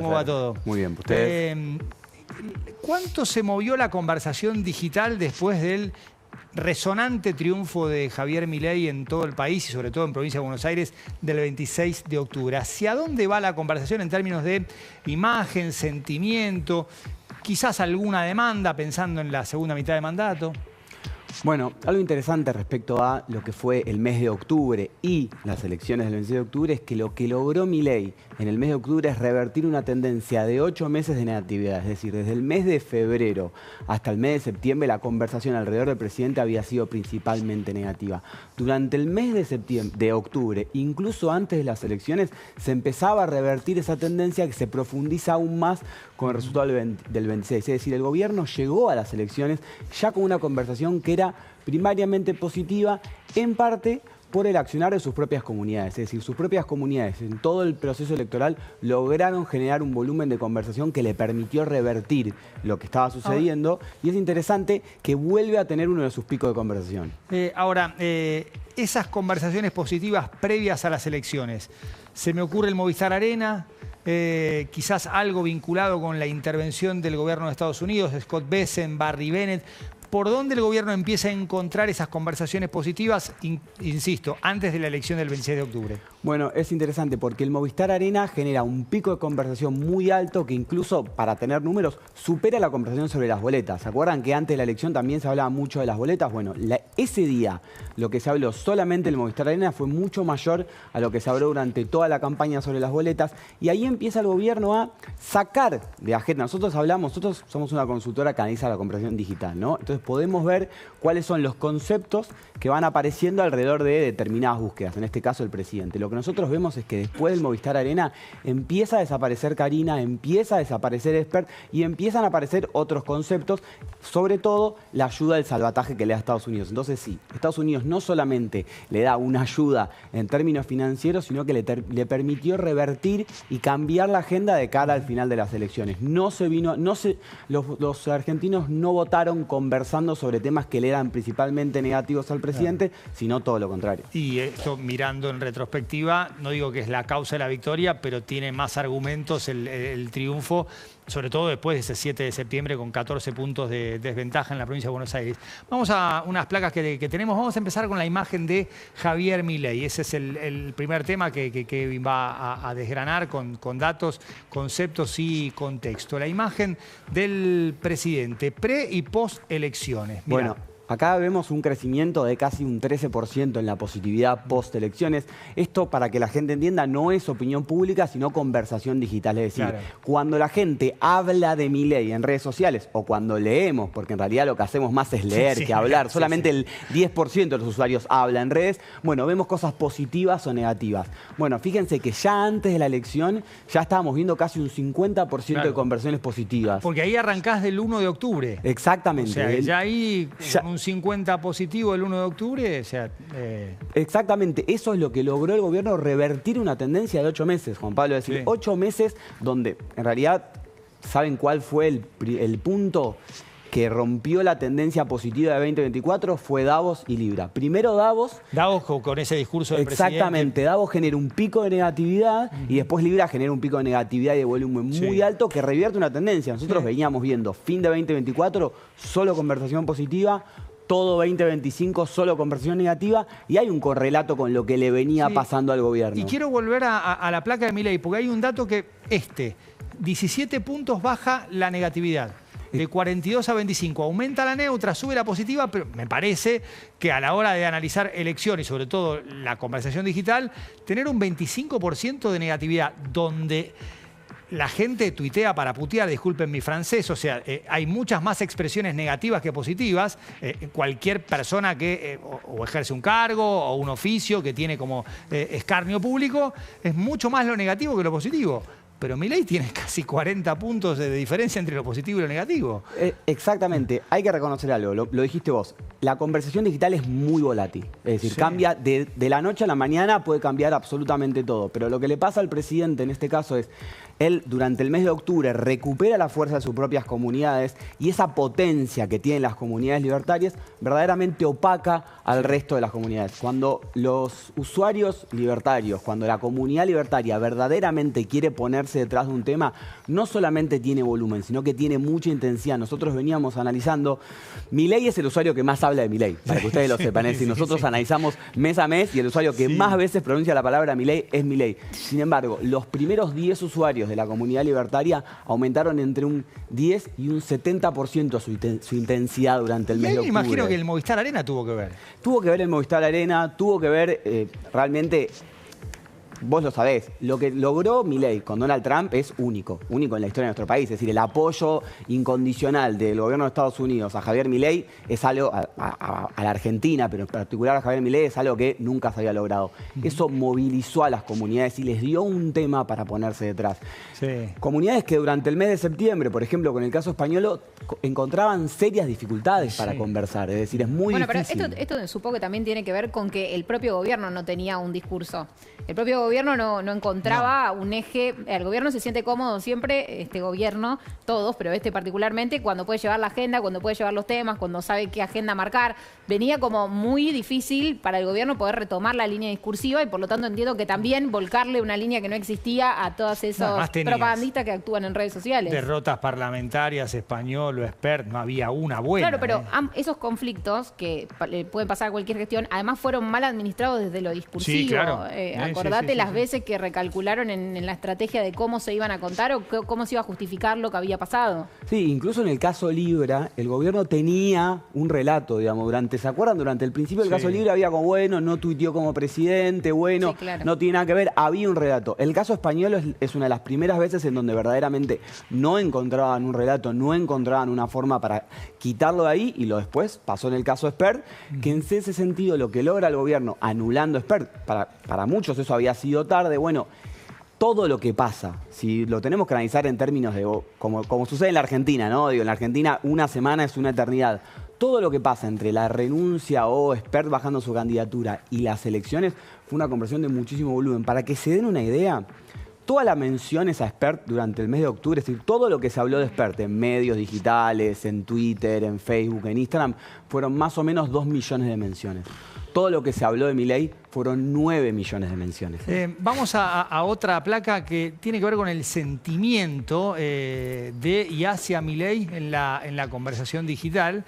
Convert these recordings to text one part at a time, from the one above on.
¿Cómo va todo? Muy bien, ¿ustedes? ¿Cuánto se movió la conversación digital después del resonante triunfo de Javier Milei en todo el país y sobre todo en provincia de Buenos Aires del 26 de octubre? ¿Hacia dónde va la conversación en términos de imagen, sentimiento, quizás alguna demanda pensando en la segunda mitad de mandato? Bueno, algo interesante respecto a lo que fue el mes de octubre y las elecciones del 26 de octubre es que lo que logró Milei en el mes de octubre es revertir una tendencia de 8 meses de negatividad. Es decir, desde el mes de febrero hasta el mes de septiembre la conversación alrededor del presidente había sido principalmente negativa. Durante el mes de octubre, incluso antes de las elecciones, se empezaba a revertir esa tendencia que se profundiza aún más con el resultado del 26. Es decir, el gobierno llegó a las elecciones ya con una conversación que era primariamente positiva, en parte por el accionar de sus propias comunidades. Es decir, sus propias comunidades en todo el proceso electoral lograron generar un volumen de conversación que le permitió revertir lo que estaba sucediendo. Y es interesante que vuelve a tener uno de sus picos de conversación. Esas conversaciones positivas previas a las elecciones, se me ocurre el Movistar Arena, quizás algo vinculado con la intervención del gobierno de Estados Unidos, Scott Bessent, Barry Bennett. ¿Por dónde el gobierno empieza a encontrar esas conversaciones positivas, insisto, antes de la elección del 26 de octubre? Bueno, es interesante porque el Movistar Arena genera un pico de conversación muy alto que incluso, para tener números, supera la conversación sobre las boletas. ¿Se acuerdan que antes de la elección también se hablaba mucho de las boletas? Bueno, ese día lo que se habló solamente en el Movistar Arena fue mucho mayor a lo que se habló durante toda la campaña sobre las boletas. Y ahí empieza el gobierno a sacar de agenda. Nosotros somos una consultora que analiza la conversación digital, ¿no? Entonces podemos ver cuáles son los conceptos que van apareciendo alrededor de determinadas búsquedas, en este caso el presidente. Lo que nosotros vemos es que después del Movistar Arena empieza a desaparecer Karina, empieza a desaparecer Expert y empiezan a aparecer otros conceptos, sobre todo la ayuda del salvataje que le da Estados Unidos. Entonces sí, Estados Unidos no solamente le da una ayuda en términos financieros, sino que le permitió revertir y cambiar la agenda de cara al final de las elecciones. Los argentinos no votaron conversando sobre temas que le eran principalmente negativos al presidente, sino todo lo contrario. Y esto, mirando en retrospectiva, no digo que es la causa de la victoria, pero tiene más argumentos el triunfo, sobre todo después de ese 7 de septiembre con 14 puntos de desventaja en la provincia de Buenos Aires. Vamos a unas placas que tenemos. Vamos a empezar con la imagen de Javier Milei. Ese es el primer tema que Kevin va a desgranar con datos, conceptos y contexto. La imagen del presidente pre y post elecciones. Mirá. Bueno, acá vemos un crecimiento de casi un 13% en la positividad post-elecciones. Esto, para que la gente entienda, no es opinión pública, sino conversación digital. Es decir, cuando la gente habla de Milei en redes sociales, o cuando leemos, porque en realidad lo que hacemos más es leer que hablar, solamente el 10% de los usuarios habla en redes, bueno, vemos cosas positivas o negativas. Bueno, fíjense que ya antes de la elección ya estábamos viendo casi un 50% de conversaciones positivas. Porque ahí arrancás del 1 de octubre. Exactamente. O sea, ya ahí un 50 positivo el 1 de octubre, o sea... Exactamente, eso es lo que logró el gobierno, revertir una tendencia de 8 meses, Juan Pablo. Es decir, 8 meses donde, en realidad, ¿saben cuál fue el punto que rompió la tendencia positiva de 2024? Fue Davos y Libra. Primero Davos con ese discurso del presidente. Exactamente, Davos genera un pico de negatividad y después Libra genera un pico de negatividad y de volumen muy alto que revierte una tendencia. Nosotros veníamos viendo fin de 2024, solo conversación positiva, todo 2025 solo conversación negativa, y hay un correlato con lo que le venía pasando al gobierno. Y quiero volver a la placa de Milei, porque hay un dato que 17 puntos baja la negatividad. De 42 a 25. Aumenta la neutra, sube la positiva, pero me parece que a la hora de analizar elecciones, sobre todo la conversación digital, tener un 25% de negatividad, donde la gente tuitea para putear, disculpen mi francés, o sea, hay muchas más expresiones negativas que positivas. Cualquier persona que o ejerce un cargo o un oficio que tiene como escarnio público, es mucho más lo negativo que lo positivo. Pero Milei tiene casi 40 puntos de diferencia entre lo positivo y lo negativo. Exactamente. Hay que reconocer algo, lo dijiste vos. La conversación digital es muy volátil. Es decir, cambia de la noche a la mañana, puede cambiar absolutamente todo. Pero lo que le pasa al presidente en este caso es, él durante el mes de octubre recupera la fuerza de sus propias comunidades y esa potencia que tienen las comunidades libertarias verdaderamente opaca al resto de las comunidades. Cuando los usuarios libertarios, cuando la comunidad libertaria verdaderamente quiere ponerse ponerse detrás de un tema, no solamente tiene volumen, sino que tiene mucha intensidad. Nosotros veníamos analizando, Milei es el usuario que más habla de Milei, para que ustedes lo sepan. Es decir, nosotros analizamos mes a mes y el usuario que más veces pronuncia la palabra Milei es Milei. Sin embargo, los primeros 10 usuarios de la comunidad libertaria aumentaron entre un 10 y un 70% su intensidad durante el mes de octubre. Me imagino que el Movistar Arena tuvo que ver. Tuvo que ver el Movistar Arena, tuvo que ver realmente... Vos lo sabés, lo que logró Milei con Donald Trump es único en la historia de nuestro país. Es decir, el apoyo incondicional del gobierno de Estados Unidos a Javier Milei es algo, a la Argentina, pero en particular a Javier Milei, es algo que nunca se había logrado. Eso movilizó a las comunidades y les dio un tema para ponerse detrás. Comunidades que durante el mes de septiembre, por ejemplo, con el caso español, encontraban serias dificultades para conversar. Es decir, es muy difícil. Pero esto supongo que también tiene que ver con que el propio gobierno no tenía un discurso. El propio gobierno no encontraba un eje. El gobierno se siente cómodo siempre, este gobierno, todos, pero este particularmente, cuando puede llevar la agenda, cuando puede llevar los temas, cuando sabe qué agenda marcar. Venía como muy difícil para el gobierno poder retomar la línea discursiva y por lo tanto entiendo que también volcarle una línea que no existía a todos esos propagandistas que actúan en redes sociales. Derrotas parlamentarias, Español o Expert, no había una buena. Claro, pero esos conflictos que pueden pasar a cualquier gestión, además fueron mal administrados desde lo discursivo. Sí, claro. Acordate las veces que recalcularon en la estrategia de cómo se iban a contar o cómo se iba a justificar lo que había pasado. Sí, incluso en el caso Libra, el gobierno tenía un relato, digamos, ¿se acuerdan? Durante el principio del caso Libra había como, bueno, no tuiteó como presidente, bueno, no tiene nada que ver, había un relato. El caso español es una de las primeras veces en donde verdaderamente no encontraban un relato, no encontraban una forma para quitarlo de ahí y lo después pasó en el caso Expert, que en ese sentido lo que logra el gobierno anulando Expert, para muchos eso había sido tarde, bueno, todo lo que pasa, si lo tenemos que analizar en términos de, como sucede en la Argentina, ¿no? Digo, en la Argentina una semana es una eternidad. Todo lo que pasa entre la renuncia o Expert bajando su candidatura y las elecciones fue una conversión de muchísimo volumen. Para que se den una idea, todas las menciones a Expert durante el mes de octubre, es decir, todo lo que se habló de Expert en medios digitales, en Twitter, en Facebook, en Instagram, fueron más o menos 2 millones de menciones. Todo lo que se habló de Milei fueron 9 millones de menciones. Vamos a otra placa que tiene que ver con el sentimiento de y hacia Milei en la conversación digital,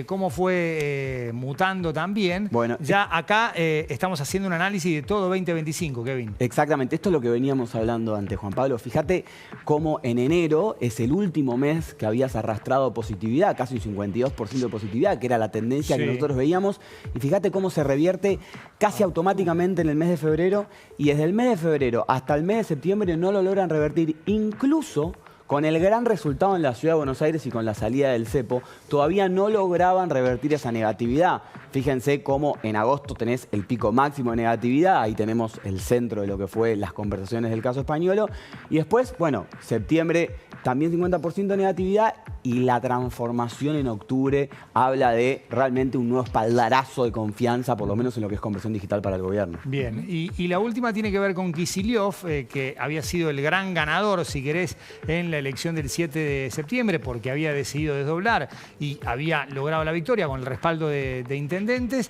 cómo fue mutando también. Bueno, ya acá estamos haciendo un análisis de todo 2025, Kevin. Exactamente, esto es lo que veníamos hablando antes, Juan Pablo. Fíjate cómo en enero es el último mes que habías arrastrado positividad, casi un 52% de positividad, que era la tendencia que nosotros veíamos. Y fíjate cómo se revierte casi automáticamente en el mes de febrero y desde el mes de febrero hasta el mes de septiembre no lo logran revertir, incluso con el gran resultado en la Ciudad de Buenos Aires y con la salida del cepo, todavía no lograban revertir esa negatividad. Fíjense cómo en agosto tenés el pico máximo de negatividad, ahí tenemos el centro de lo que fue las conversaciones del caso español. Y después, bueno, septiembre también 50% de negatividad y la transformación en octubre habla de realmente un nuevo espaldarazo de confianza, por lo menos en lo que es conversión digital para el gobierno. Bien, y la última tiene que ver con Kicillof, que había sido el gran ganador, si querés, en la elección del 7 de septiembre, porque había decidido desdoblar y había logrado la victoria con el respaldo de intendentes,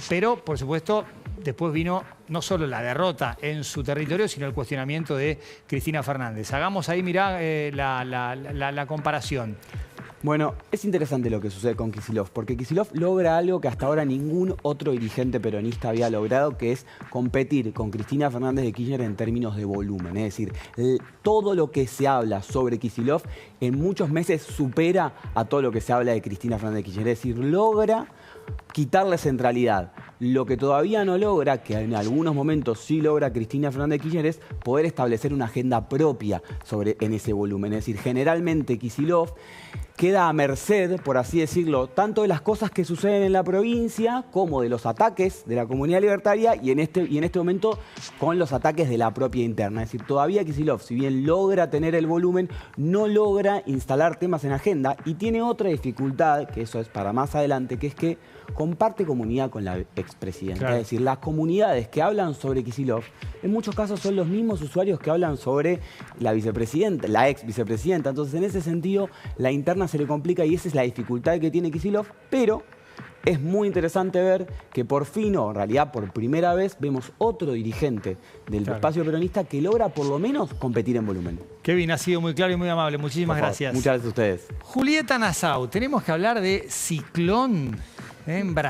pero, por supuesto, después vino no solo la derrota en su territorio, sino el cuestionamiento de Cristina Fernández. Hagamos ahí, mirá, la comparación. Bueno, es interesante lo que sucede con Kicillof, porque Kicillof logra algo que hasta ahora ningún otro dirigente peronista había logrado, que es competir con Cristina Fernández de Kirchner en términos de volumen. Es decir, todo lo que se habla sobre Kicillof en muchos meses supera a todo lo que se habla de Cristina Fernández de Kirchner. Es decir, logra quitarle centralidad. Lo que todavía no logra, que en algunos momentos sí logra Cristina Fernández de Kirchner, es poder establecer una agenda propia en ese volumen. Es decir, generalmente Kicillof queda a merced, por así decirlo, tanto de las cosas que suceden en la provincia como de los ataques de la comunidad libertaria y en este momento con los ataques de la propia interna. Es decir, todavía Kicillof, si bien logra tener el volumen, no logra instalar temas en agenda y tiene otra dificultad, que eso es para más adelante, que es que comparte comunidad con la expresidenta. Claro. Es decir, las comunidades que hablan sobre Kicillof en muchos casos son los mismos usuarios que hablan sobre la vicepresidenta, la ex vicepresidenta. Entonces, en ese sentido, la interna se le complica y esa es la dificultad que tiene Kicillof, pero es muy interesante ver que por fin, o en realidad por primera vez, vemos otro dirigente del espacio peronista que logra por lo menos competir en volumen. Kevin, ha sido muy claro y muy amable. Muchísimas gracias. Muchas gracias a ustedes. Julieta Nassau, tenemos que hablar de ciclón en Brasil.